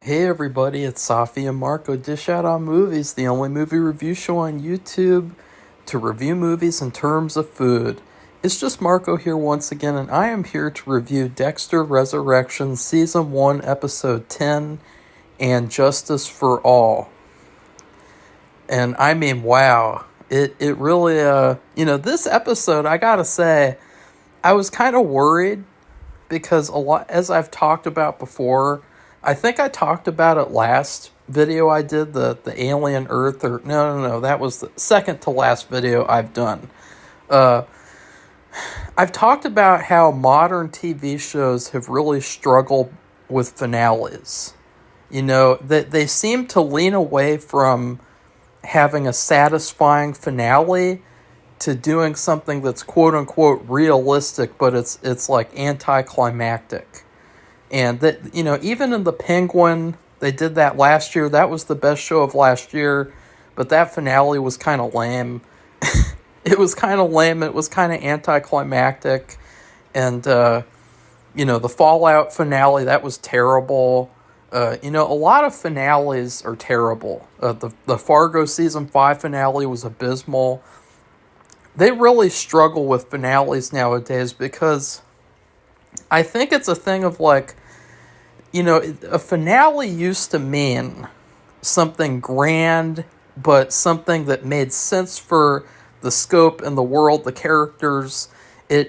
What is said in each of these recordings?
Hey everybody, it's Safi and Marco Dish Out on Movies, the only movie review show on YouTube to review movies in terms of food. It's just Marco here once again, and I am here to review Dexter Resurrection Season 1, Episode 10, and Justice for All. And I mean, wow, it really, this episode, I gotta say, I was kind of worried because a lot, as I've talked about before, I think I talked about it last video I did, the Alien Earth, or no, that was the second to last video I've done. Uh, I've talked about how modern TV shows have really struggled with finales. You know, that they seem to lean away from having a satisfying finale to doing something that's quote unquote realistic, but it's like anticlimactic. And that, even in The Penguin, they did that last year. That was the best show of last year, but that finale was kind of lame. It was kind of lame. It was kind of anticlimactic. And, the Fallout finale, that was terrible. A lot of finales are terrible. The Fargo Season 5 finale was abysmal. They really struggle with finales nowadays because I think it's a thing of like, a finale used to mean something grand, but something that made sense for the scope and the world, the characters. A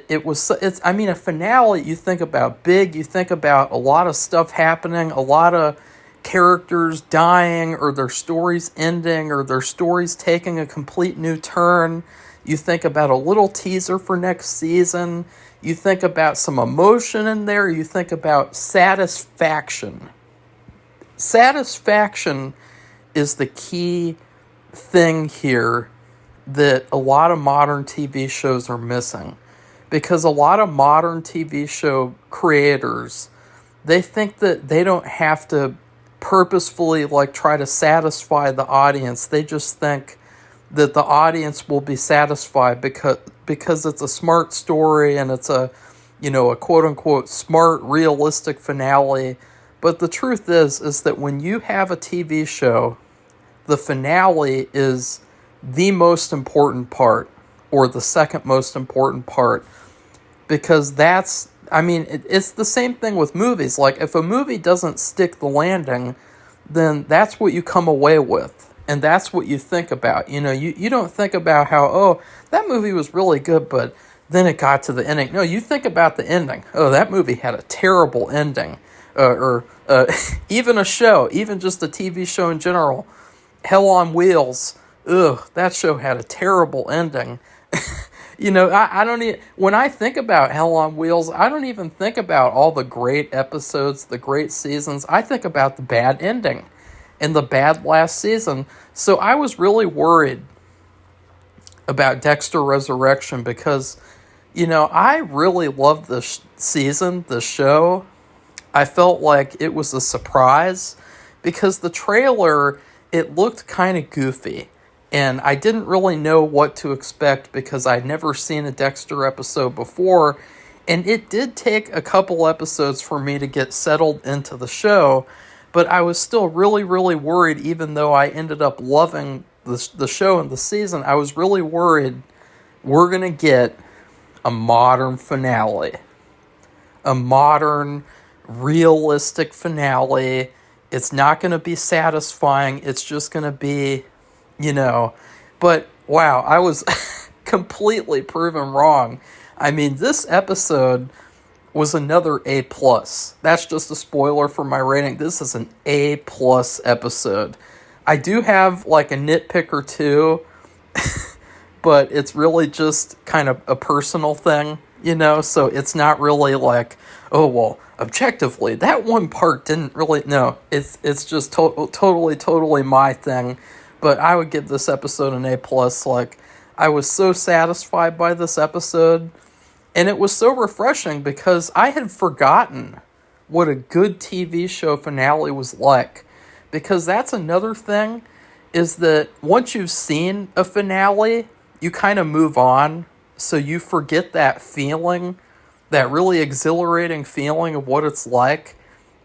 finale, you think about big, you think about a lot of stuff happening, a lot of characters dying, or their stories ending, or their stories taking a complete new turn. You think about a little teaser for next season. You think about some emotion in there. You think about satisfaction. Satisfaction is the key thing here that a lot of modern TV shows are missing. Because a lot of modern TV show creators, they think that they don't have to purposefully try to satisfy the audience. They just think that the audience will be satisfied because it's a smart story and it's a quote unquote smart realistic finale. But the truth is that when you have a TV show, the finale is the most important part, or the second most important part, because it's the same thing with movies. Like, if a movie doesn't stick the landing, then that's what you come away with. And that's what you think about. You don't think about how, oh, that movie was really good, but then it got to the ending. No, you think about the ending. Oh, that movie had a terrible ending. Or even a show, even just a TV show in general. Hell on Wheels. Ugh, that show had a terrible ending. I don't even, when I think about Hell on Wheels, I don't even think about all the great episodes, the great seasons. I think about the bad ending and the bad last season. So I was really worried about Dexter Resurrection because, I really loved this season, the show. I felt like it was a surprise because the trailer, it looked kind of goofy. And I didn't really know what to expect because I'd never seen a Dexter episode before. And it did take a couple episodes for me to get settled into the show. But I was still really, really worried, even though I ended up loving the show and the season. I was really worried we're going to get a modern finale. A modern, realistic finale. It's not going to be satisfying. It's just going to be, But, wow, I was completely proven wrong. I mean, this episode was another A+. That's just a spoiler for my rating. This is an A+ episode. I do have a nitpick or two, but it's really just kind of a personal thing, so it's not really oh, well, objectively, that one part didn't really, no, it's just totally my thing. But I would give this episode an A+. I was so satisfied by this episode. And it was so refreshing because I had forgotten what a good TV show finale was like. Because that's another thing, is that once you've seen a finale, you kind of move on. So you forget that feeling, that really exhilarating feeling of what it's like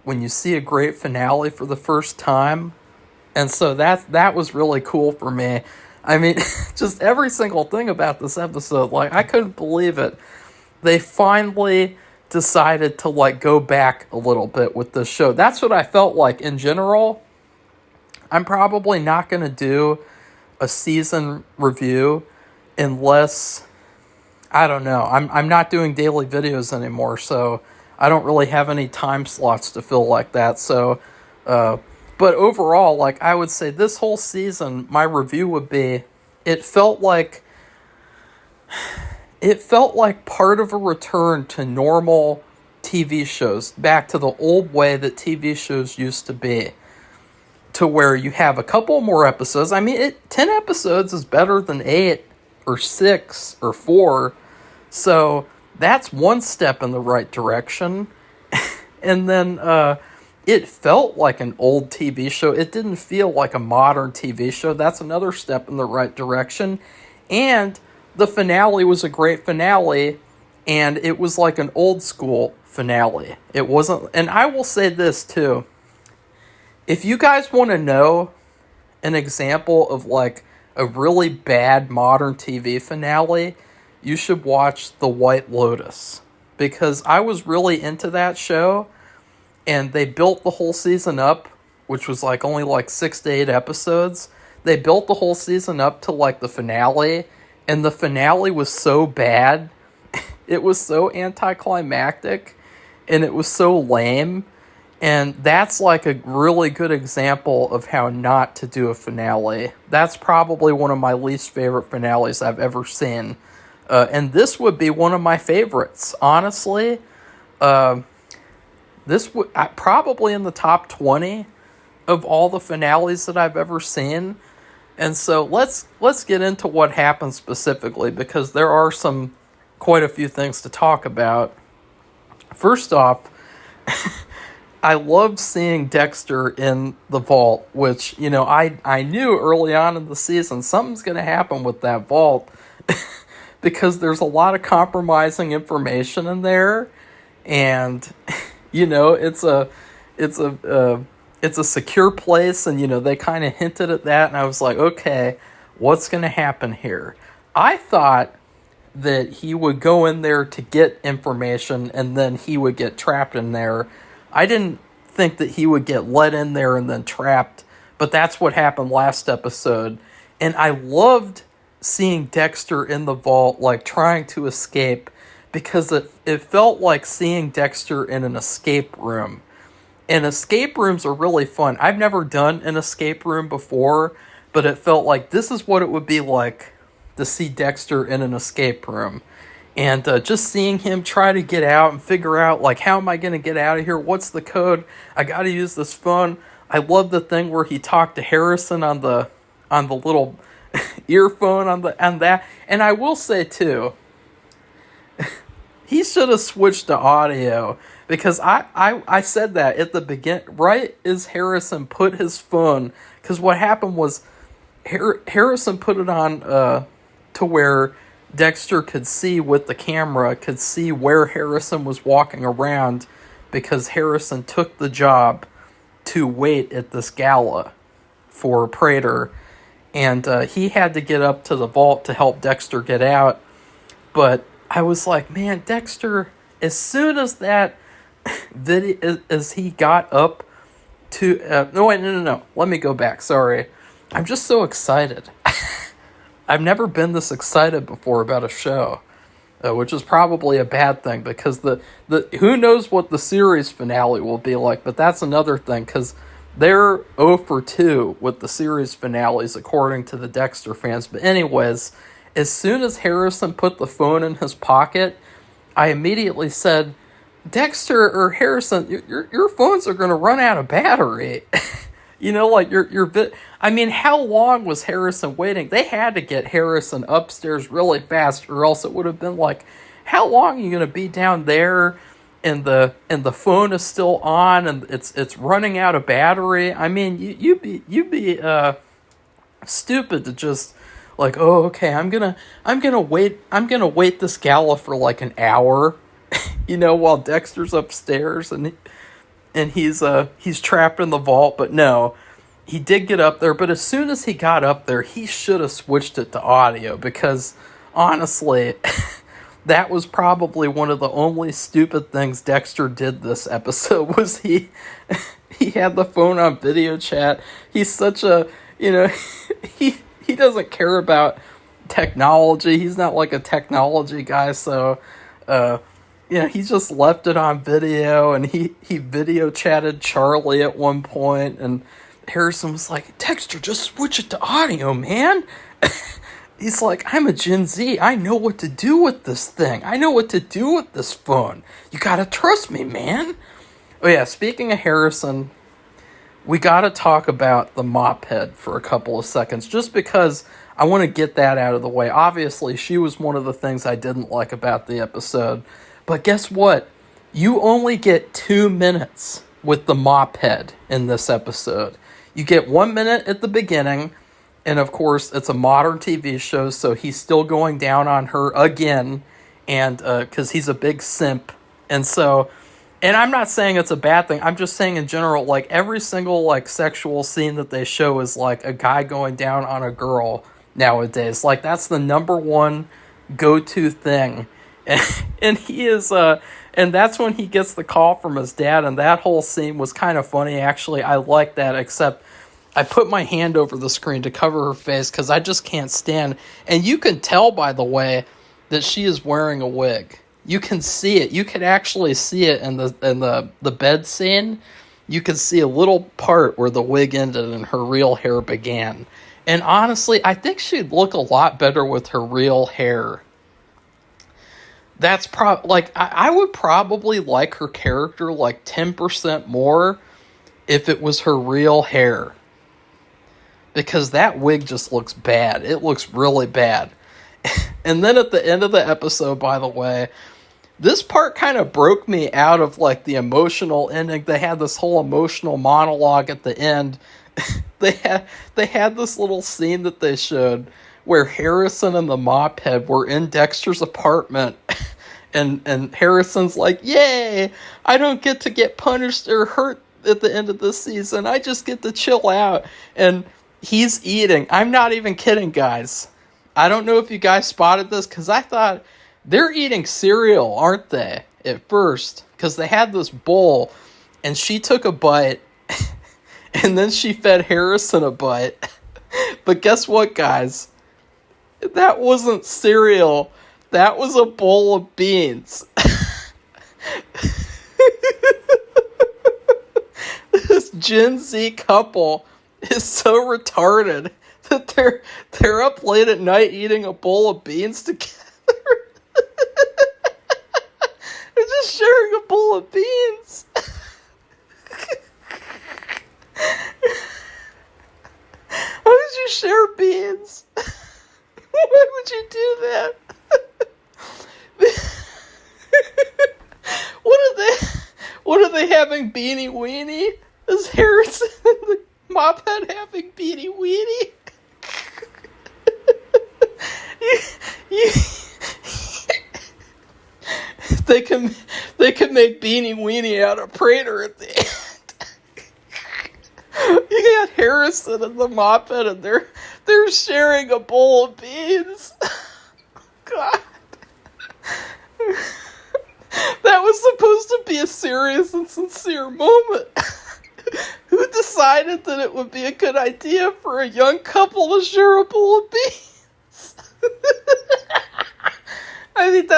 when you see a great finale for the first time. And so that was really cool for me. I mean, just every single thing about this episode, like, I couldn't believe it. They finally decided to, like, go back a little bit with this show. That's what I felt like in general. I'm probably not going to do a season review unless, I don't know, I'm not doing daily videos anymore, so I don't really have any time slots to fill like that. So, but overall, like, I would say this whole season, my review would be, it felt like part of a return to normal TV shows, back to the old way that TV shows used to be, to where you have a couple more episodes. I mean, 10 episodes is better than 8 or 6 or 4, so that's one step in the right direction. And then it felt like an old TV show. It didn't feel like a modern TV show. That's another step in the right direction. And the finale was a great finale, and it was like an old school finale. It wasn't, and I will say this too. If you guys want to know an example of like a really bad modern TV finale, you should watch The White Lotus, because I was really into that show. And they built the whole season up, which was like only like 6 to 8 episodes. They built the whole season up to like the finale. And the finale was so bad. It was so anticlimactic. And it was so lame. And that's like a really good example of how not to do a finale. That's probably one of my least favorite finales I've ever seen. And this would be one of my favorites, honestly. This would probably in the top 20 of all the finales that I've ever seen. And so let's get into what happened specifically, because there are quite a few things to talk about. First off, I loved seeing Dexter in the vault, which, you know, I knew early on in the season something's going to happen with that vault because there's a lot of compromising information in there, and you know, it's a secure place, and, you know, they kind of hinted at that, and I was like, okay, what's going to happen here? I thought that he would go in there to get information, and then he would get trapped in there. I didn't think that he would get let in there and then trapped, but that's what happened last episode. And I loved seeing Dexter in the vault, like, trying to escape, because it felt like seeing Dexter in an escape room. And escape rooms are really fun. I've never done an escape room before, but it felt like this is what it would be like to see Dexter in an escape room. And just seeing him try to get out and figure out, like, how am I going to get out of here? What's the code? I got to use this phone. I love the thing where he talked to Harrison on the little earphone on that. And I will say, too, he should have switched to audio, because I said that at the beginning, right as Harrison put his phone, because what happened was Harrison put it on to where Dexter could see with the camera, could see where Harrison was walking around, because Harrison took the job to wait at this gala for Prater, and he had to get up to the vault to help Dexter get out. But I was like, man, Dexter, as soon as that video, as he got up to, no, let me go back, sorry. I'm just so excited. I've never been this excited before about a show, which is probably a bad thing, because the who knows what the series finale will be like, but that's another thing, because they're 0 for 2 with the series finales, according to the Dexter fans. But anyways, as soon as Harrison put the phone in his pocket, I immediately said, Dexter or Harrison, your phones are going to run out of battery. You know, like, I mean, how long was Harrison waiting? They had to get Harrison upstairs really fast, or else it would have been like, how long are you going to be down there, and the phone is still on, and it's running out of battery? I mean, you'd be stupid to just, like, oh, okay, I'm gonna wait this gala for like an hour, you know, while Dexter's upstairs, and and he's trapped in the vault, but no, he did get up there. But as soon as he got up there, he should have switched it to audio, because honestly, that was probably one of the only stupid things Dexter did this episode, was he had the phone on video chat. He's such a, he doesn't care about technology. He's not like a technology guy, so he just left it on video, and he video chatted Charlie at one point, and Harrison was like, Dexter, just switch it to audio, man. He's like, I'm a Gen Z. I know what to do with this thing. I know what to do with this phone. You gotta trust me, man. Oh yeah, speaking of Harrison, we gotta talk about the mop head for a couple of seconds, just because I want to get that out of the way. Obviously, she was one of the things I didn't like about the episode. But guess what? You only get 2 minutes with the mop head in this episode. You get 1 minute at the beginning, and of course, it's a modern TV show, so he's still going down on her again, and because he's a big simp. And I'm not saying it's a bad thing. I'm just saying in general, like, every single, like, sexual scene that they show is, like, a guy going down on a girl nowadays. Like, that's the number one go-to thing. And he is, and that's when he gets the call from his dad, and that whole scene was kind of funny, actually. I like that, except I put my hand over the screen to cover her face, because I just can't stand. And you can tell, by the way, that she is wearing a wig. You can see it. You can actually see it in the bed scene. You can see a little part where the wig ended and her real hair began. And honestly, I think she'd look a lot better with her real hair. That's I would probably like her character like 10% more if it was her real hair. Because that wig just looks bad. It looks really bad. And then at the end of the episode, by the way, this part kind of broke me out of, like, the emotional ending. They had this whole emotional monologue at the end. They had this little scene that they showed where Harrison and the mop head were in Dexter's apartment. And Harrison's like, yay, I don't get punished or hurt at the end of this season. I just get to chill out. And he's eating. I'm not even kidding, guys. I don't know if you guys spotted this, because I thought they're eating cereal, aren't they, at first? Because they had this bowl, and she took a bite, and then she fed Harrison a bite. But guess what, guys? That wasn't cereal. That was a bowl of beans. This Gen Z couple is so retarded that they're up late at night eating a bowl of beans together. They're just sharing a bowl of beans. Why would you share beans? Why would you do that? What are they having, Beanie Weenie? Is Harrison and the mop head having Beanie Weenie? They can make Beanie Weenie out of Prater at the end. You got Harrison and the mop head, and they're sharing a bowl of beans. God. That was supposed to be a serious and sincere moment. Who decided that it would be a good idea for a young couple to share a bowl of beans? I mean,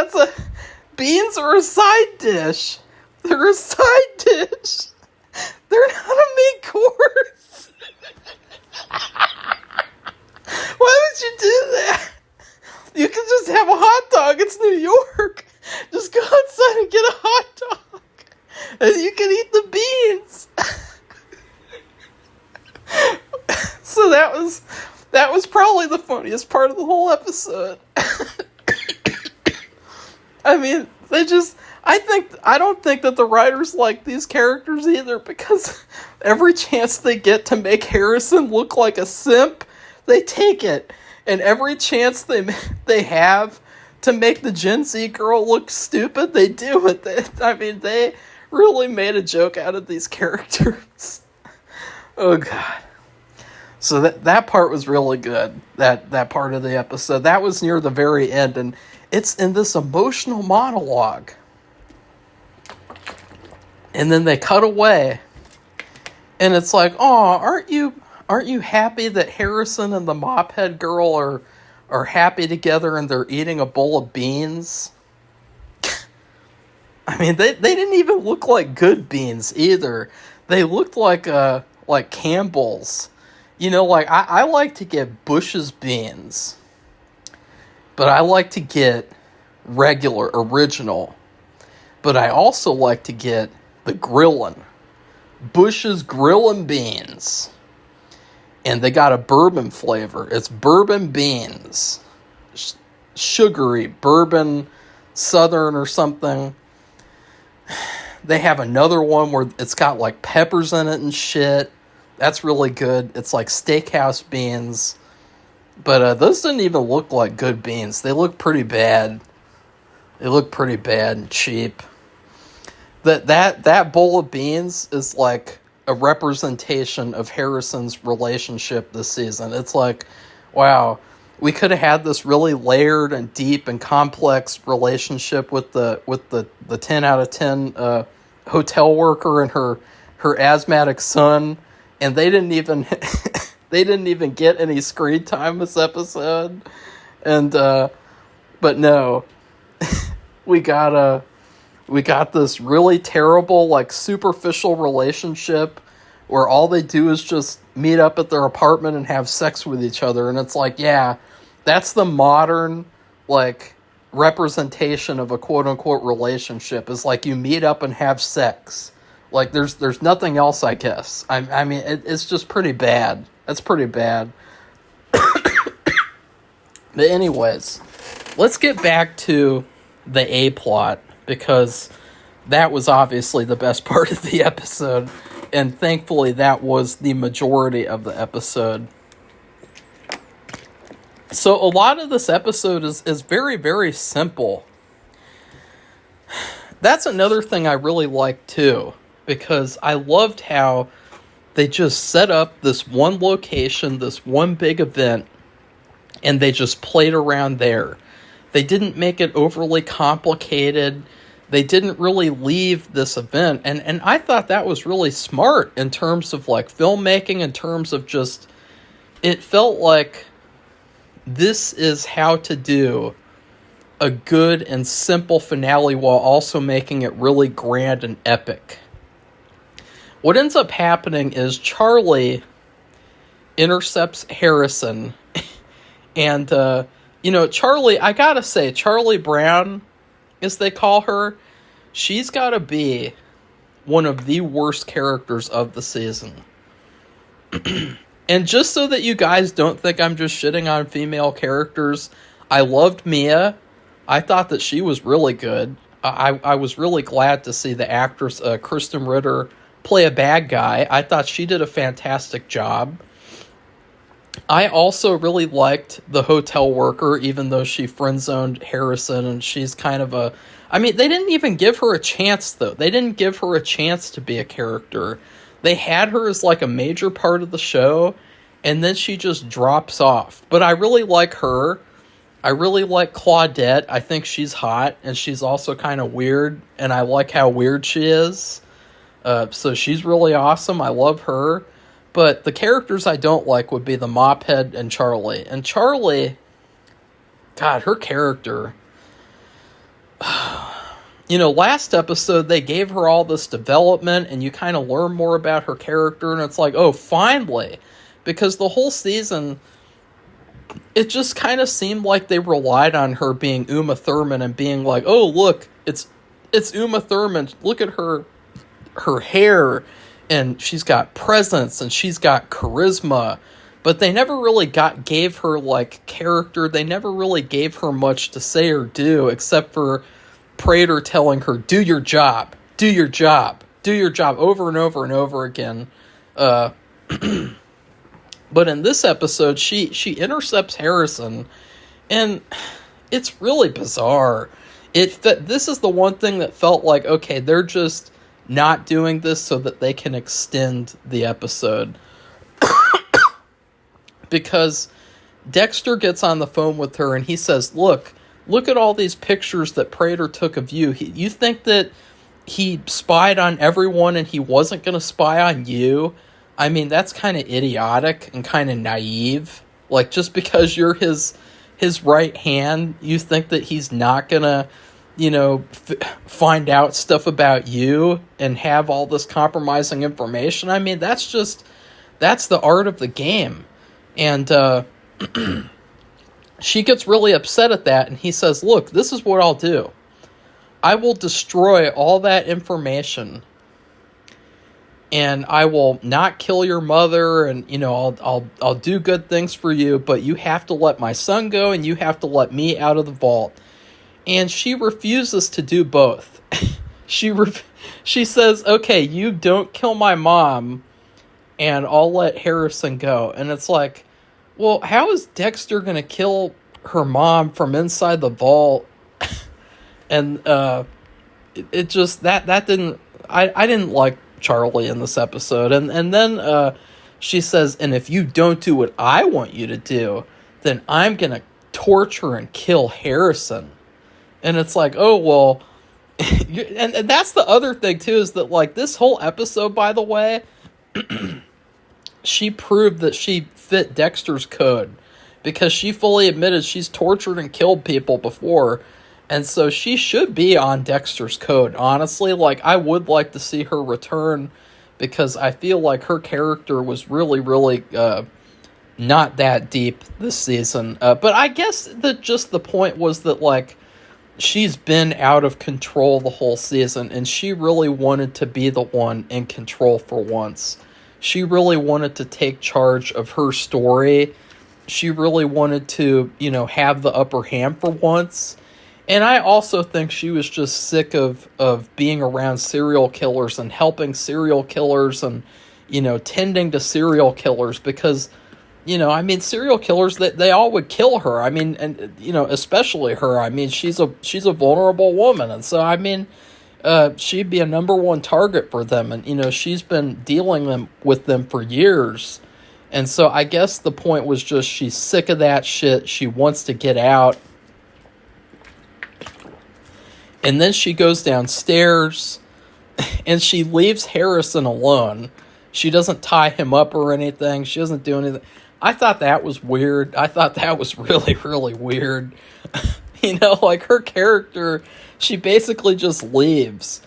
beans are a side dish. They're a side dish. They're not a main course. Why would you do that? You can just have a hot dog. It's New York. Just go outside and get a hot dog. And you can eat the beans. So that was probably the funniest part of the whole episode. I mean, I don't think that the writers like these characters either, because every chance they get to make Harrison look like a simp, they take it. And every chance they have to make the Gen Z girl look stupid, they do it. They really made a joke out of these characters. Oh god. So that part was really good. That part of the episode. That was near the very end, and it's in this emotional monologue. And then they cut away. And it's like, oh, aren't you happy that Harrison and the mophead girl are happy together and they're eating a bowl of beans? I mean, they didn't even look like good beans either. They looked like Campbell's. You know, like, I like to get Bush's beans. But I like to get regular, original. But I also like to get the grillin'. Bush's grillin' beans. And they got a bourbon flavor. It's bourbon beans. Sugary, bourbon, southern or something. They have another one where it's got like peppers in it and shit. That's really good. It's like steakhouse beans. But those didn't even look like good beans. They look pretty bad. They look pretty bad and cheap. That bowl of beans is like a representation of Harrison's relationship this season. It's like, wow, we could have had this really layered and deep and complex relationship with the 10 out of 10 hotel worker and her asthmatic son, and they didn't even they didn't even get any screen time this episode. And but no, we got this really terrible, like, superficial relationship where all they do is just meet up at their apartment and have sex with each other. And it's like, yeah, that's the modern, like, representation of a quote-unquote relationship. Is like you meet up and have sex. Like, there's nothing else, I guess. I mean, it's just pretty bad. That's pretty bad. But anyways, let's get back to the A-plot, because that was obviously the best part of the episode, and thankfully that was the majority of the episode. So a lot of this episode is very, very simple. That's another thing I really liked too, because I loved how they just set up this one location, this one big event, and they just played around there. They didn't make it overly complicated. They didn't really leave this event. And I thought that was really smart in terms of, like, filmmaking, in terms of just, it felt like this is how to do a good and simple finale while also making it really grand and epic. What ends up happening is Charlie intercepts Harrison. And, Charlie, I gotta say, Charlie Brown, as they call her, she's gotta be one of the worst characters of the season. And just so that you guys don't think I'm just shitting on female characters, I loved Mia. I thought that she was really good. I was really glad to see the actress Kristen Ritter play a bad guy. I thought she did a fantastic job. I also really liked the hotel worker, even though she friend-zoned Harrison, and she's kind of a... I mean, they didn't even give her a chance, though. They didn't give her a chance to be a character. They had her as, like, a major part of the show, and then she just drops off. But I really like her. I really like Claudette. I think she's hot, and she's also kind of weird, and I like how weird she is. So she's really awesome. I love her. But the characters I don't like would be the mophead and Charlie. And Charlie, God, her character... last episode, they gave her all this development, and you kind of learn more about her character, and it's like, oh, finally. Because the whole season, it just kind of seemed like they relied on her being Uma Thurman and being like, oh, look, it's Uma Thurman. Look at her hair, and she's got presence, and she's got charisma. But they never really gave her, like, character. They never really gave her much to say or do, except for Prater telling her, do your job, do your job, do your job, over and over and over again. But in this episode, she intercepts Harrison, and it's really bizarre. This is the one thing that felt like, okay, they're just not doing this so that they can extend the episode. Because Dexter gets on the phone with her and he says, look at all these pictures that Prater took of you. You think that he spied on everyone and he wasn't going to spy on you? I mean, that's kind of idiotic and kind of naive. Like, just because you're his right hand, you think that he's not going to, find out stuff about you and have all this compromising information? I mean, that's the art of the game. And she gets really upset at that, and he says, look, this is what I'll do. I will destroy all that information, and I will not kill your mother, and, I'll do good things for you, but you have to let my son go, and you have to let me out of the vault. And she refuses to do both. She says, okay, you don't kill my mom, and I'll let Harrison go. And it's like, well, how is Dexter going to kill her mom from inside the vault? And it just, that didn't, I didn't like Charlie in this episode. And then she says, and if you don't do what I want you to do, then I'm going to torture and kill Harrison. And it's like, oh, well, and that's the other thing, too, is that, like, this whole episode, by the way, she proved that she fit Dexter's code, because she fully admitted she's tortured and killed people before, and so she should be on Dexter's code, honestly. Like, I would like to see her return, because I feel like her character was really, really not that deep this season. But I guess that just the point was that, like, she's been out of control the whole season, and she really wanted to be the one in control for once. She really wanted to take charge of her story. She really wanted to, have the upper hand for once. And I also think she was just sick of being around serial killers and helping serial killers and, tending to serial killers, because, serial killers, they all would kill her. I mean, and, especially her. I mean, she's a vulnerable woman. And so, she'd be a number one target for them. And, she's been dealing with them for years. And so I guess the point was just she's sick of that shit. She wants to get out. And then she goes downstairs and she leaves Harrison alone. She doesn't tie him up or anything. She doesn't do anything. I thought that was weird. I thought that was really, really weird. Like, her character, she basically just leaves.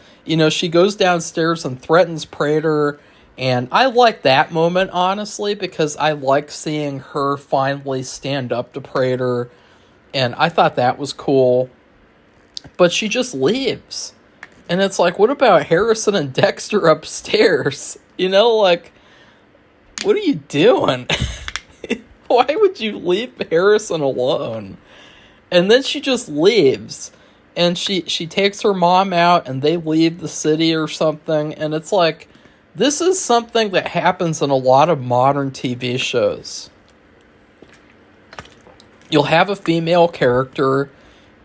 She goes downstairs and threatens Prater. And I like that moment, honestly, because I like seeing her finally stand up to Prater. And I thought that was cool. But she just leaves. And it's like, what about Harrison and Dexter upstairs? Like, what are you doing? Why would you leave Harrison alone? And then she just leaves. And she takes her mom out and they leave the city or something. And it's like, this is something that happens in a lot of modern TV shows. You'll have a female character,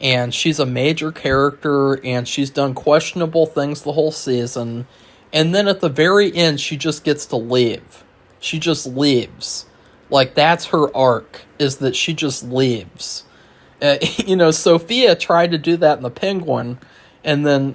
and she's a major character, and she's done questionable things the whole season, and then at the very end, she just gets to leave. She just leaves. Like, that's her arc, is that she just leaves. Sophia tried to do that in The Penguin, and then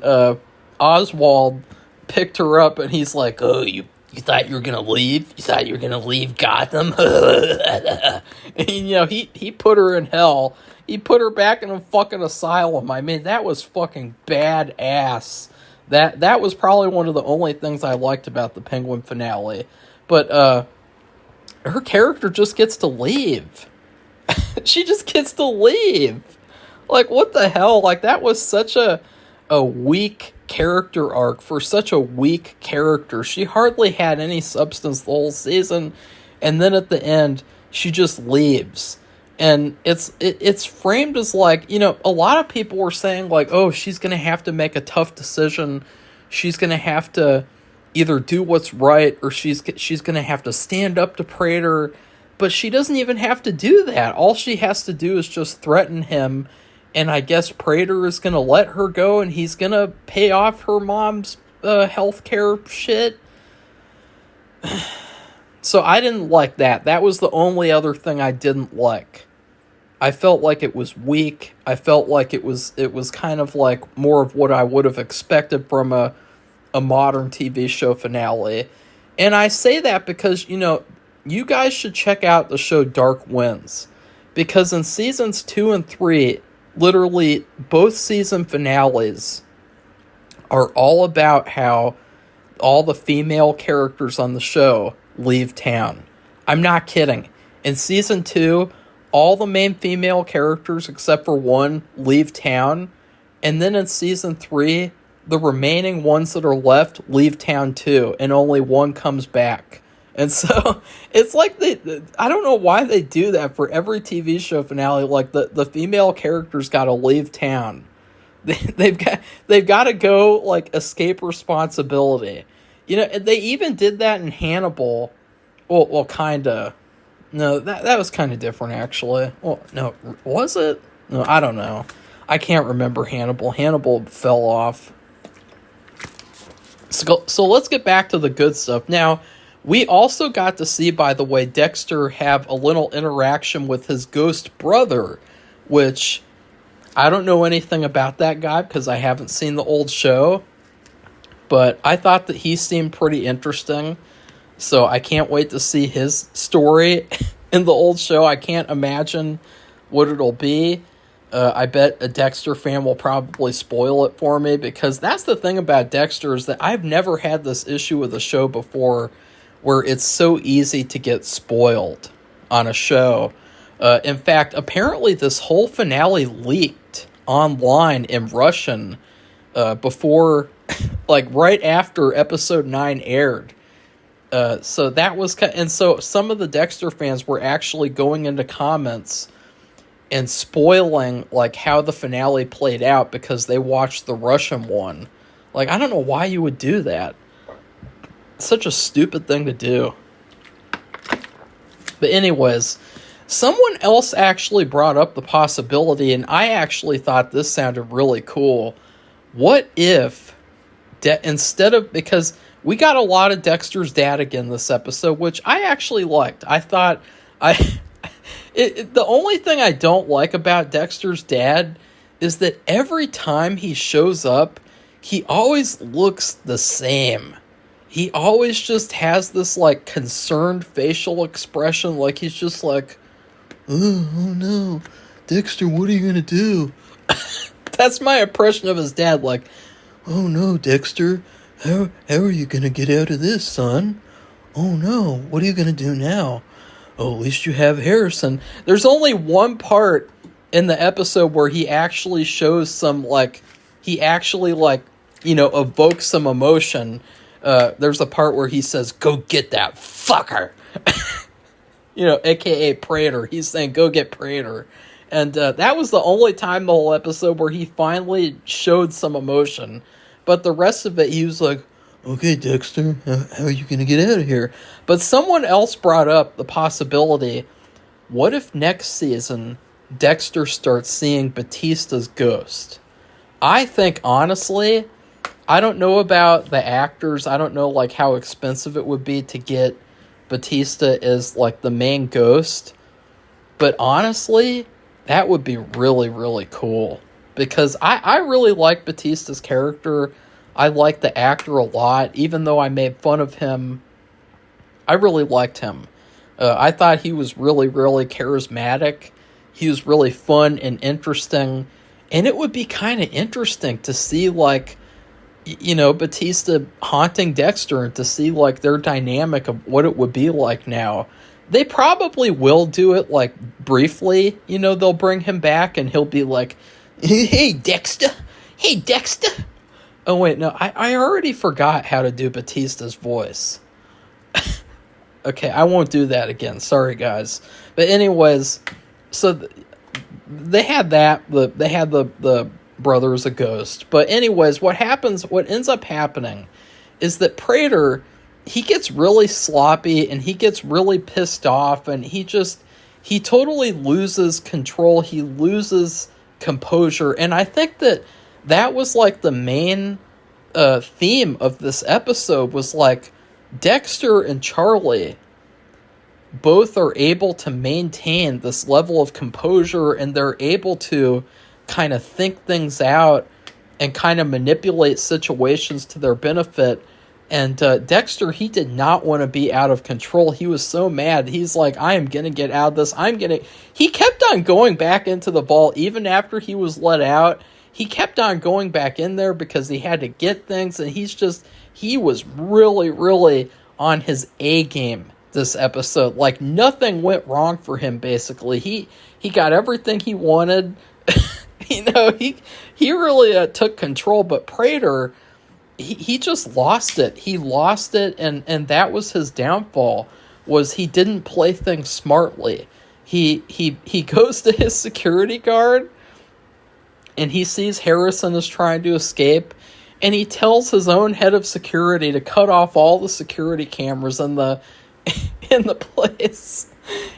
Oswald picked her up, and he's like, oh, you thought you were going to leave? You thought you were going to leave Gotham? And, he put her in hell. He put her back in a fucking asylum. I mean, that was fucking badass. That was probably one of the only things I liked about the Penguin finale. But her character just gets to leave. She just gets to leave. Like, what the hell? Like, that was such a weak character arc for such a weak character. She hardly had any substance the whole season, and then at the end, she just leaves. And it's framed as like, a lot of people were saying like, oh, she's going to have to make a tough decision. She's going to have to either do what's right, or she's going to have to stand up to Prater. But she doesn't even have to do that. All she has to do is just threaten him. And I guess Prater is going to let her go, and he's going to pay off her mom's healthcare shit. So I didn't like that. That was the only other thing I didn't like. I felt like it was weak. I felt like it was kind of like more of what I would have expected from a modern TV show finale. And I say that because, you guys should check out the show Dark Winds. Because in seasons 2 and 3, literally both season finales are all about how all the female characters on the show leave town. I'm not kidding. In season 2, all the main female characters except for one leave town. And then in season 3, the remaining ones that are left leave town too, and only one comes back. And so it's like I don't know why they do that for every TV show finale. Like the female characters got to leave town. They've got to go like escape responsibility. They even did that in Hannibal. Well, kinda. No, that was kind of different, actually. Well, no, was it? No, I don't know. I can't remember Hannibal. Hannibal fell off. So let's get back to the good stuff. Now, we also got to see, by the way, Dexter have a little interaction with his ghost brother, which I don't know anything about that guy because I haven't seen the old show. But I thought that he seemed pretty interesting. So I can't wait to see his story in the old show. I can't imagine what it'll be. I bet a Dexter fan will probably spoil it for me, because that's the thing about Dexter is that I've never had this issue with a show before where it's so easy to get spoiled on a show. In fact, apparently this whole finale leaked online in Russian before, like right after episode 9 aired. So that was, and so some of the Dexter fans were actually going into comments and spoiling like how the finale played out because they watched the Russian one. Like, I don't know why you would do that. It's such a stupid thing to do. But anyways, someone else actually brought up the possibility, and I actually thought this sounded really cool. What if, instead of, because we got a lot of Dexter's dad again this episode, which I actually liked. I thought, the only thing I don't like about Dexter's dad is that every time he shows up, he always looks the same. He always just has this, like, concerned facial expression, like he's just like, oh no, Dexter, what are you gonna do? That's my impression of his dad, like, oh no, Dexter, how are you gonna get out of this, son? Oh no, what are you gonna do now? Oh, at least you have Harrison. There's only one part in the episode where he actually shows some, like, evokes some emotion. There's a part where he says, go get that fucker. AKA Prater. He's saying, go get Prater. And that was the only time the whole episode where he finally showed some emotion. But the rest of it, he was like, okay, Dexter, how are you going to get out of here? But someone else brought up the possibility, what if next season Dexter starts seeing Batista's ghost? I think, honestly, I don't know about the actors. I don't know, like, how expensive it would be to get Batista as, like, the main ghost. But honestly, that would be really, really cool. Because I really like Batista's character. I like the actor a lot. Even though I made fun of him, I really liked him. I thought he was really, really charismatic. He was really fun and interesting. And it would be kind of interesting to see, like, Batista haunting Dexter and to see, like, their dynamic of what it would be like now. They probably will do it, like, briefly. They'll bring him back and he'll be like, hey, Dexter. Hey, Dexter. Oh, wait, no, I already forgot how to do Batista's voice. Okay, I won't do that again. Sorry, guys. But anyways, so they had that. They had the brother as a ghost. But anyways, what ends up happening is that Prater, he gets really sloppy and he gets really pissed off and he totally loses control. He loses composure. And I think that was like the main theme of this episode was like Dexter and Charlie both are able to maintain this level of composure, and they're able to kind of think things out and kind of manipulate situations to their benefit. And Dexter, he did not want to be out of control. He was so mad. He's like, I am going to get out of this. He kept on going back into the vault even after he was let out. He kept on going back in there because he had to get things, and he was really, really on his A game this episode. Like, nothing went wrong for him, basically. He got everything he wanted. He really took control, but Prater, he just lost it. He lost it, and that was his downfall, was he didn't play things smartly. He goes to his security guard, and he sees Harrison is trying to escape, and he tells his own head of security to cut off all the security cameras in the place.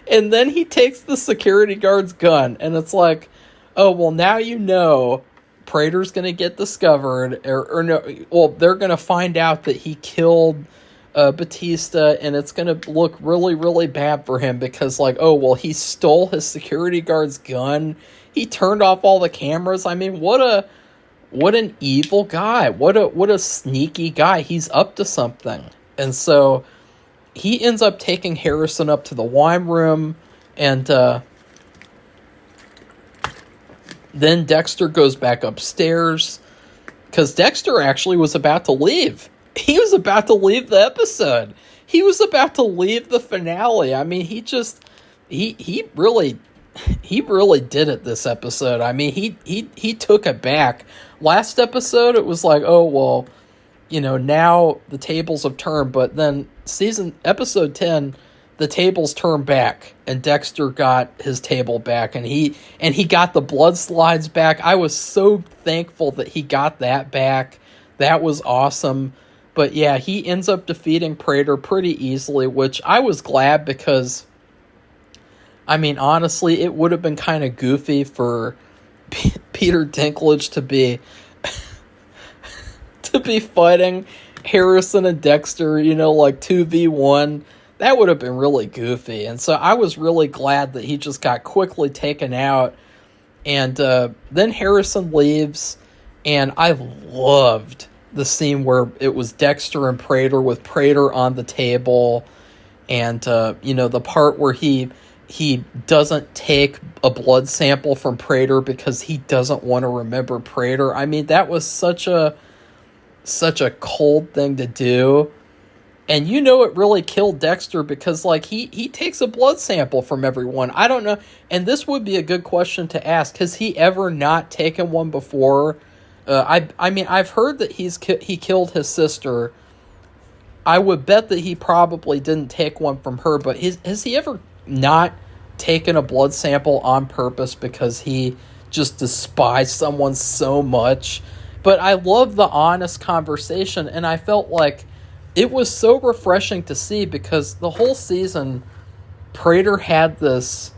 And then he takes the security guard's gun, and it's like, oh, well, now you know Prater's going to get discovered, or no, well, they're going to find out that he killed Batista, and it's going to look really, really bad for him because, like, oh, well, he stole his security guard's gun. He turned off all the cameras. I mean, what an evil guy. What a sneaky guy. He's up to something. And so he ends up taking Harrison up to the wine room, and then Dexter goes back upstairs because Dexter actually was about to leave. He was about to leave the episode. He was about to leave the finale. I mean, he really did it this episode. I mean, he took it back. Last episode, it was like, oh, well, now the tables have turned, but then episode 10, the tables turned back, and Dexter got his table back, and he got the blood slides back. I was so thankful that he got that back. That was awesome. But yeah, he ends up defeating Prater pretty easily, which I was glad because, I mean, honestly, it would have been kind of goofy for Peter Dinklage to be fighting Harrison and Dexter, like 2v1. That would have been really goofy. And so I was really glad that he just got quickly taken out. And then Harrison leaves, and I loved the scene where it was Dexter and Prater with Prater on the table, and the part where he doesn't take a blood sample from Prater because he doesn't want to remember Prater. I mean, that was such a cold thing to do. And it really killed Dexter because, like, he takes a blood sample from everyone. I don't know. And this would be a good question to ask. Has he ever not taken one before? I mean, I've heard that he killed his sister. I would bet that he probably didn't take one from her. But has he ever not taken a blood sample on purpose because he just despised someone so much? But I love the honest conversation, and I felt like it was so refreshing to see because the whole season, Prater had this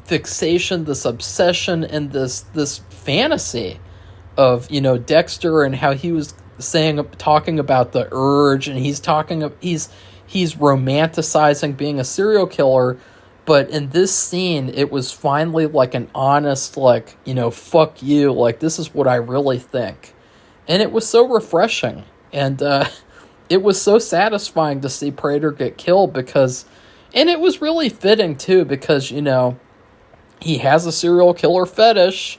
fixation, this obsession, and this fantasy of Dexter and how he was talking about the urge, and he's romanticizing being a serial killer. But in this scene, it was finally like an honest, like, fuck you, like, this is what I really think. And it was so refreshing. And it was so satisfying to see Prater get killed and it was really fitting too, because, he has a serial killer fetish.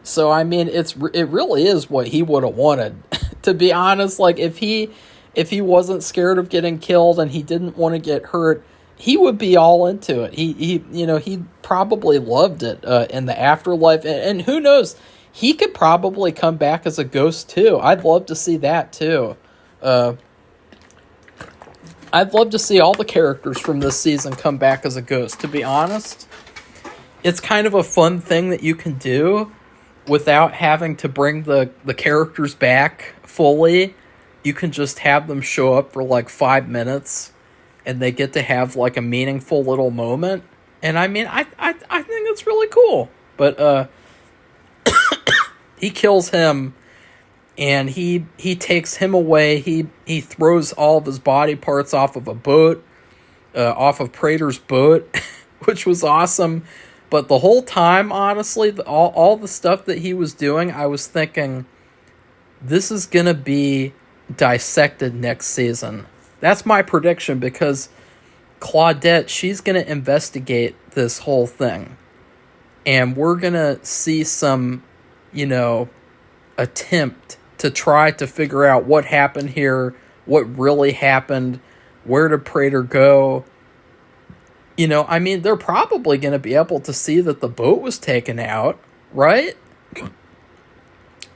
So, I mean, it really is what he would have wanted. To be honest, like, if he wasn't scared of getting killed and he didn't want to get hurt, he would be all into it. He probably loved it in the afterlife. And who knows, he could probably come back as a ghost too. I'd love to see that too. I'd love to see all the characters from this season come back as a ghost. To be honest, it's kind of a fun thing that you can do without having to bring the characters back fully. You can just have them show up for like 5 minutes, and they get to have like a meaningful little moment. And I mean, I think it's really cool. But he kills him, and he takes him away. He throws all of his body parts off of a boat, off of Prater's boat, which was awesome. But the whole time, honestly, all the stuff that he was doing, I was thinking, this is going to be dissected next season. That's my prediction, because Claudette, she's going to investigate this whole thing. And we're going to see some, attempt to try to figure out what happened here, what really happened, where did Prater go. They're probably going to be able to see that the boat was taken out, right?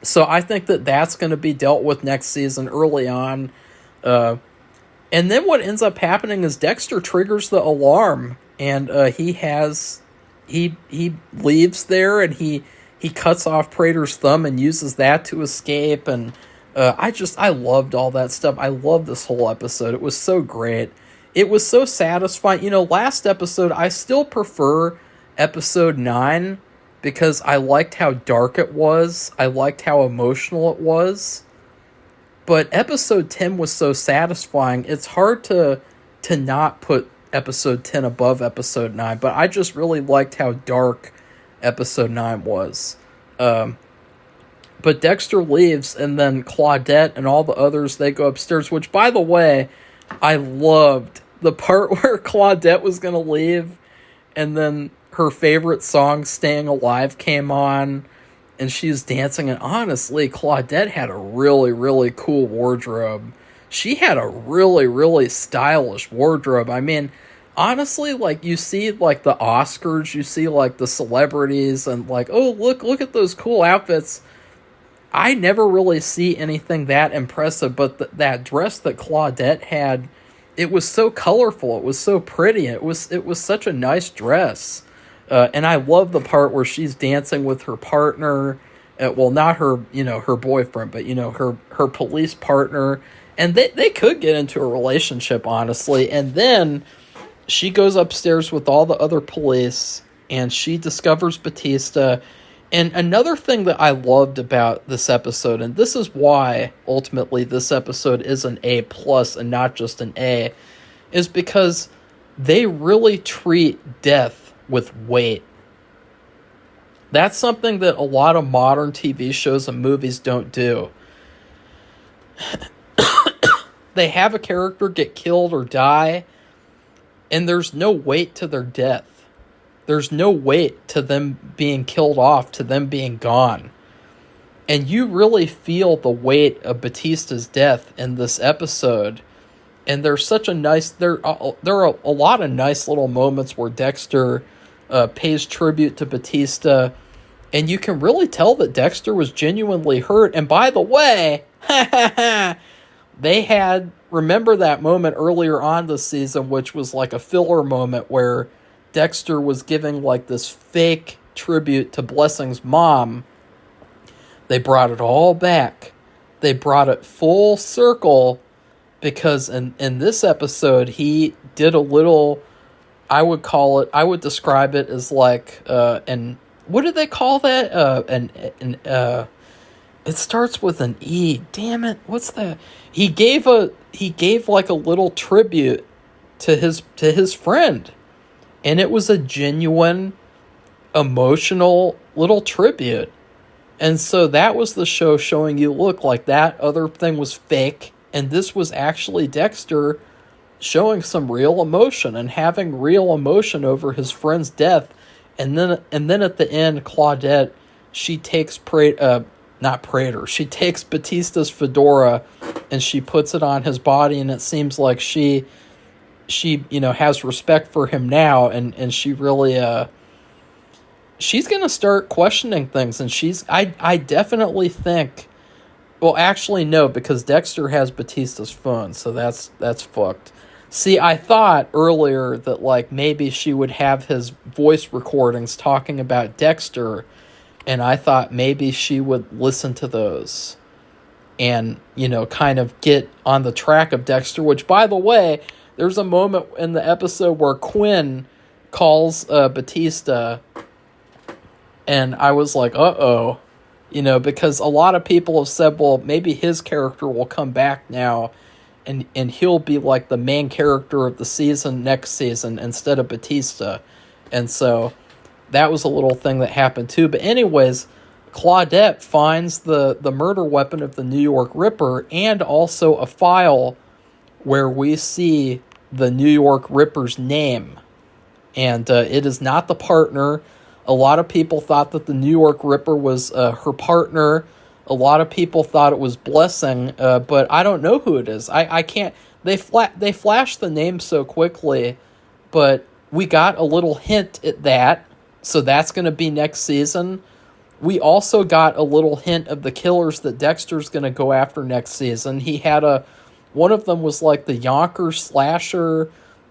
So I think that that's going to be dealt with next season early on. And then what ends up happening is Dexter triggers the alarm, and he leaves there, and he cuts off Prater's thumb and uses that to escape. And I loved all that stuff. I loved this whole episode. It was so great. It was so satisfying. Last episode, I still prefer episode 9 because I liked how dark it was. I liked how emotional it was. But episode 10 was so satisfying. It's hard to not put episode 10 above episode 9. But I just really liked how dark episode 9 was. But Dexter leaves, and then Claudette and all the others, they go upstairs. Which, by the way, I loved the part where Claudette was going to leave, and then her favorite song, Staying Alive, came on, and she was dancing. And honestly, Claudette had a really, really cool wardrobe. She had a really, really stylish wardrobe. Honestly, you see, the Oscars, you see, the celebrities, and, oh, look at those cool outfits. I never really see anything that impressive, but that dress that Claudette had, it was so colorful. It was so pretty. It was such a nice dress. And I love the part where she's dancing with her partner. Not her, her boyfriend, but, her police partner. And they could get into a relationship, honestly. And then she goes upstairs with all the other police, and she discovers Batista. And another thing that I loved about this episode, and this is why ultimately this episode is an A+ and not just an A, is because they really treat death with weight. That's something that a lot of modern TV shows and movies don't do. They have a character get killed or die, and there's no weight to their death. There's no weight to them being killed off, to them being gone. And you really feel the weight of Batista's death in this episode. And there's such a nice... There are a lot of nice little moments where Dexter pays tribute to Batista. And you can really tell that Dexter was genuinely hurt. And by the way, they had... Remember that moment earlier on this season, which was like a filler moment where Dexter was giving this fake tribute to Blessing's mom. They brought it all back. They brought it full circle because in this episode, he did a little, I would describe it as and what did they call that? It starts with an E. Damn it. What's that? He gave a little tribute to his friend. And it was a genuine, emotional little tribute. And so that was the show showing you, look, that other thing was fake. And this was actually Dexter showing some real emotion and having real emotion over his friend's death. And then at the end, Claudette, she takes she takes Batista's fedora and she puts it on his body. And it seems like she has respect for him now, and she really, she's going to start questioning things, and I definitely think, well, actually, no, because Dexter has Batista's phone, so that's fucked. See, I thought earlier that, maybe she would have his voice recordings talking about Dexter, and I thought maybe she would listen to those and, kind of get on the track of Dexter, which, by the way, there's a moment in the episode where Quinn calls Batista, and I was like, uh-oh. because a lot of people have said, well, maybe his character will come back now and he'll be like the main character of the season next season instead of Batista. And so that was a little thing that happened too. But anyways, Claudette finds the murder weapon of the New York Ripper and also a file where we see the New York Ripper's name. And it is not the partner. A lot of people thought that the New York Ripper was her partner. A lot of people thought it was Blessing, but I don't know who it is. I can't. They flashed the name so quickly, but we got a little hint at that. So that's going to be next season. We also got a little hint of the killers that Dexter's going to go after next season. He had one of them was like the Yonkers slasher,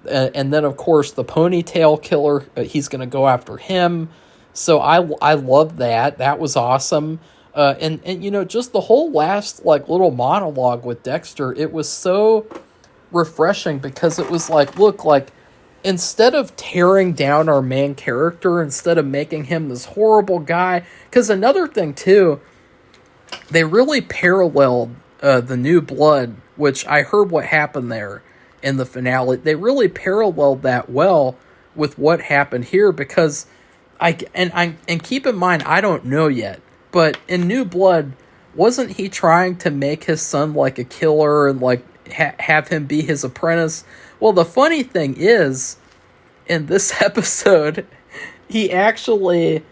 and then of course the ponytail killer. He's going to go after him. So I love that. That was awesome. And just the whole last like little monologue with Dexter, it was so refreshing because it was like, look, like, instead of tearing down our main character, instead of making him this horrible guy, because another thing too, they really paralleled the New Blood, which I heard what happened there in the finale. They really paralleled that well with what happened here, because and keep in mind, I don't know yet, but in New Blood, wasn't he trying to make his son like a killer and like have him be his apprentice? Well, the funny thing is, in this episode, he actually,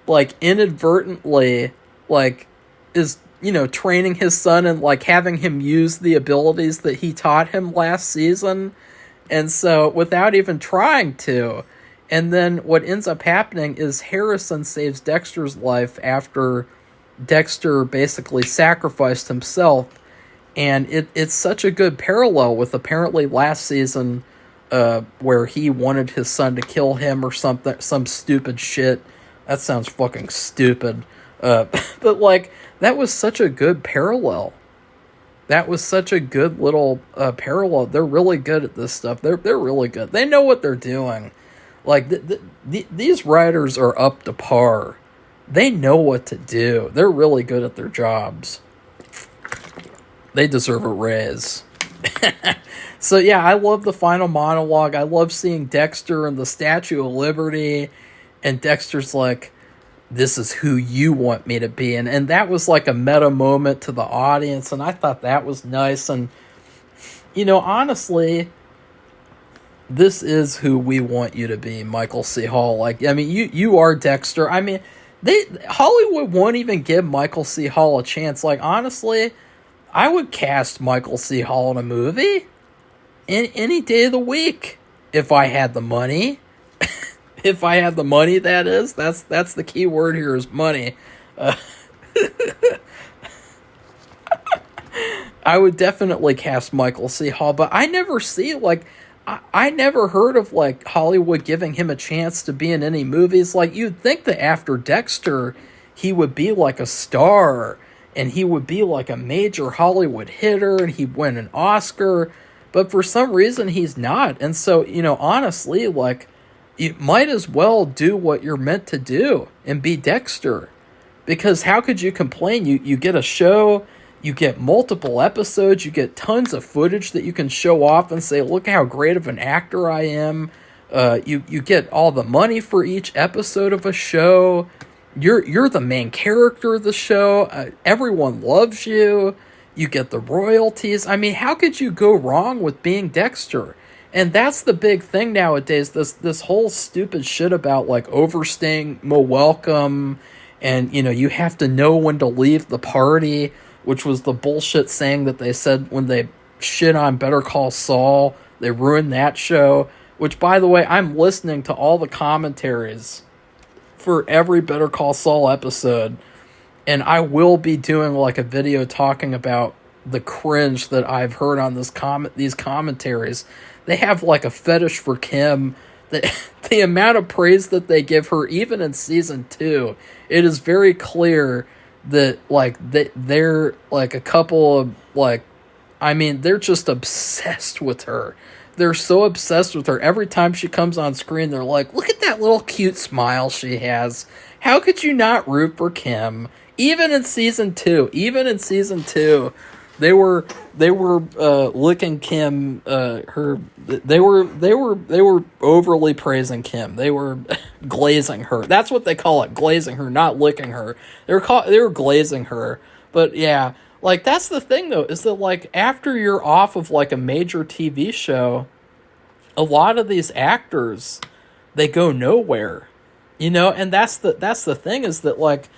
like, inadvertently, like, is, training his son and, like, having him use the abilities that he taught him last season. And so, without even trying to. And then what ends up happening is Harrison saves Dexter's life after Dexter basically sacrificed himself. And it's such a good parallel with apparently last season, where he wanted his son to kill him or something, some stupid shit. That sounds fucking stupid. But like, that was such a good parallel. That was such a good little parallel. They're really good at this stuff. They're really good. They know what they're doing. Like, these writers are up to par. They know what to do. They're really good at their jobs. They deserve a raise. So yeah, I love the final monologue. I love seeing Dexter and the Statue of Liberty. And Dexter's like, this is who you want me to be. And that was like a meta moment to the audience. And I thought that was nice. And, honestly, this is who we want you to be, Michael C. Hall. Like, I mean, you are Dexter. I mean, Hollywood won't even give Michael C. Hall a chance. Like, honestly, I would cast Michael C. Hall in a movie any day of the week if I had the money. If I had the money, that is. That's the key word here, is money. I would definitely cast Michael C. Hall, but I never see, like, I never heard of, like, Hollywood giving him a chance to be in any movies. Like, you'd think that after Dexter, he would be, like, a star, and he would be, like, a major Hollywood hitter, and he'd win an Oscar, but for some reason, he's not. And so, honestly, like, you might as well do what you're meant to do and be Dexter. Because how could you complain? You get a show, you get multiple episodes, you get tons of footage that you can show off and say, look how great of an actor I am. You get all the money for each episode of a show. You're the main character of the show. Everyone loves you. You get the royalties. I mean, how could you go wrong with being Dexter? And that's the big thing nowadays, this whole stupid shit about, like, overstaying welcome, and, you have to know when to leave the party, which was the bullshit saying that they said when they shit on Better Call Saul. They ruined that show, which, by the way, I'm listening to all the commentaries for every Better Call Saul episode, and I will be doing, like, a video talking about the cringe that I've heard on these commentaries. They have, like, a fetish for Kim. The amount of praise that they give her, even in season 2, it is very clear that, like, they're, like, a couple of, like, I mean, they're just obsessed with her. They're so obsessed with her. Every time she comes on screen, they're like, look at that little cute smile she has. How could you not root for Kim? Even in season two, they were licking Kim. They were overly praising Kim. They were glazing her. That's what they call it, glazing her, not licking her. They were glazing her. But yeah, like that's the thing though, is that like after you're off of like a major TV show, a lot of these actors, they go nowhere. And that's the thing, is that like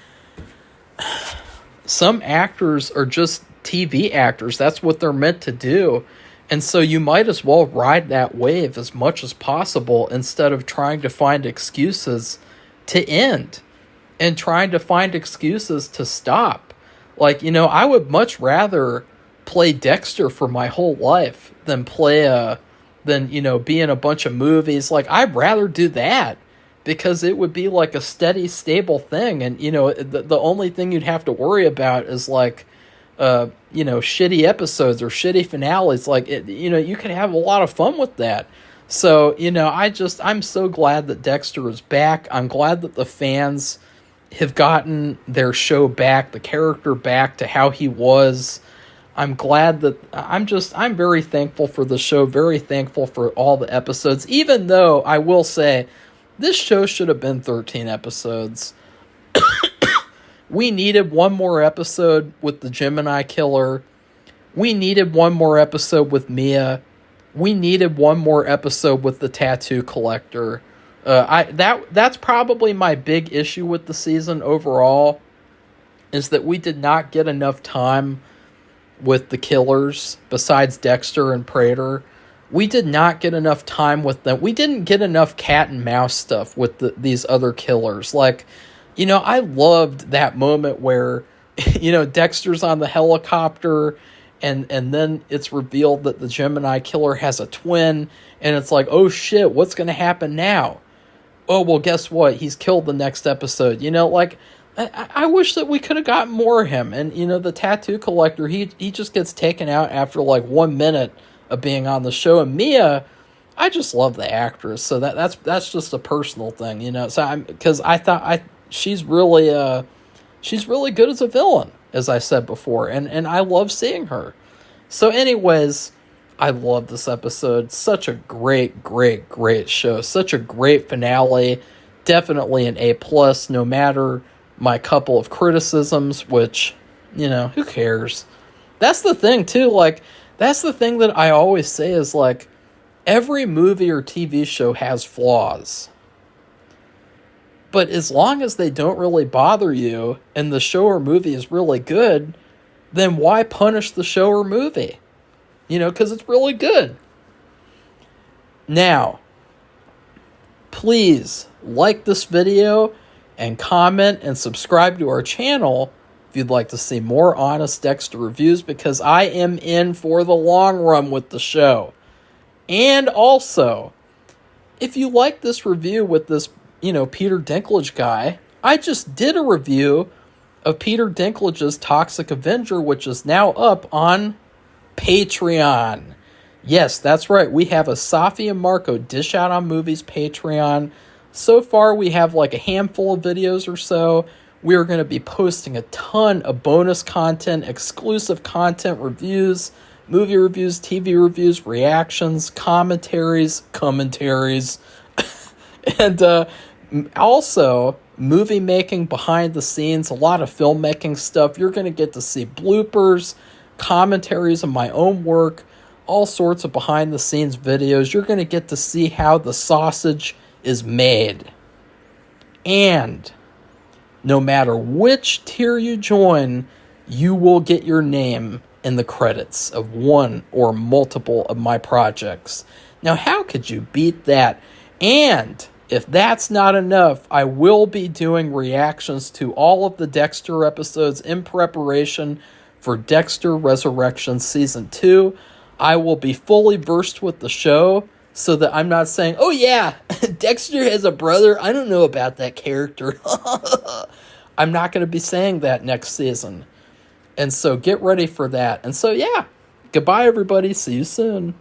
some actors are just TV actors. That's what they're meant to do. And so you might as well ride that wave as much as possible instead of trying to find excuses to end and trying to find excuses to stop. Like, I would much rather play Dexter for my whole life than be in a bunch of movies. Like, I'd rather do that, because it would be like a steady, stable thing. And, the only thing you'd have to worry about is like, shitty episodes or shitty finales. Like, you could have a lot of fun with that. So, I'm so glad that Dexter is back. I'm glad that the fans have gotten their show back, the character back to how he was. I'm glad that I'm very thankful for the show, very thankful for all the episodes, even though I will say this show should have been 13 episodes. We needed one more episode with the Gemini killer. We needed one more episode with Mia. We needed one more episode with the tattoo collector. That's probably my big issue with the season overall, is that we did not get enough time with the killers besides Dexter and Prater. We did not get enough time with them. We didn't get enough cat and mouse stuff with these other killers. Like, I loved that moment where, Dexter's on the helicopter and then it's revealed that the Gemini killer has a twin, and it's like, oh shit, what's going to happen now? Oh, well, guess what? He's killed the next episode. Like, I wish that we could have gotten more of him. And, the tattoo collector, he just gets taken out after like 1 minute of being on the show. And Mia, I just love the actress. So that's just a personal thing, So because I thought she's really good as a villain, as I said before, and I love seeing her. So anyways, I love this episode. Such a great, great, great show. Such a great finale. Definitely an A+, no matter my couple of criticisms, which, who cares? That's the thing, too. Like, that's the thing that I always say is, like, every movie or TV show has flaws. But as long as they don't really bother you and the show or movie is really good, then why punish the show or movie? Because it's really good. Now, please like this video and comment and subscribe to our channel if you'd like to see more honest Dexter reviews, because I am in for the long run with the show. And also, if you like this review with this, Peter Dinklage guy, I just did a review of Peter Dinklage's Toxic Avenger, which is now up on Patreon. Yes, that's right. We have a Safi and Marco Dish Out on Movies Patreon. So far, we have like a handful of videos or so. We are going to be posting a ton of bonus content, exclusive content, reviews, movie reviews, TV reviews, reactions, commentaries, and also movie making behind the scenes, a lot of filmmaking stuff. You're going to get to see bloopers, commentaries of my own work, all sorts of behind the scenes videos. You're going to get to see how the sausage is made. And no matter which tier you join, you will get your name in the credits of one or multiple of my projects. Now, how could you beat that? And if that's not enough, I will be doing reactions to all of the Dexter episodes in preparation for Dexter Resurrection Season 2. I will be fully versed with the show so that I'm not saying, oh yeah, Dexter has a brother. I don't know about that character. I'm not going to be saying that next season. And so get ready for that. And so, yeah, goodbye, everybody. See you soon.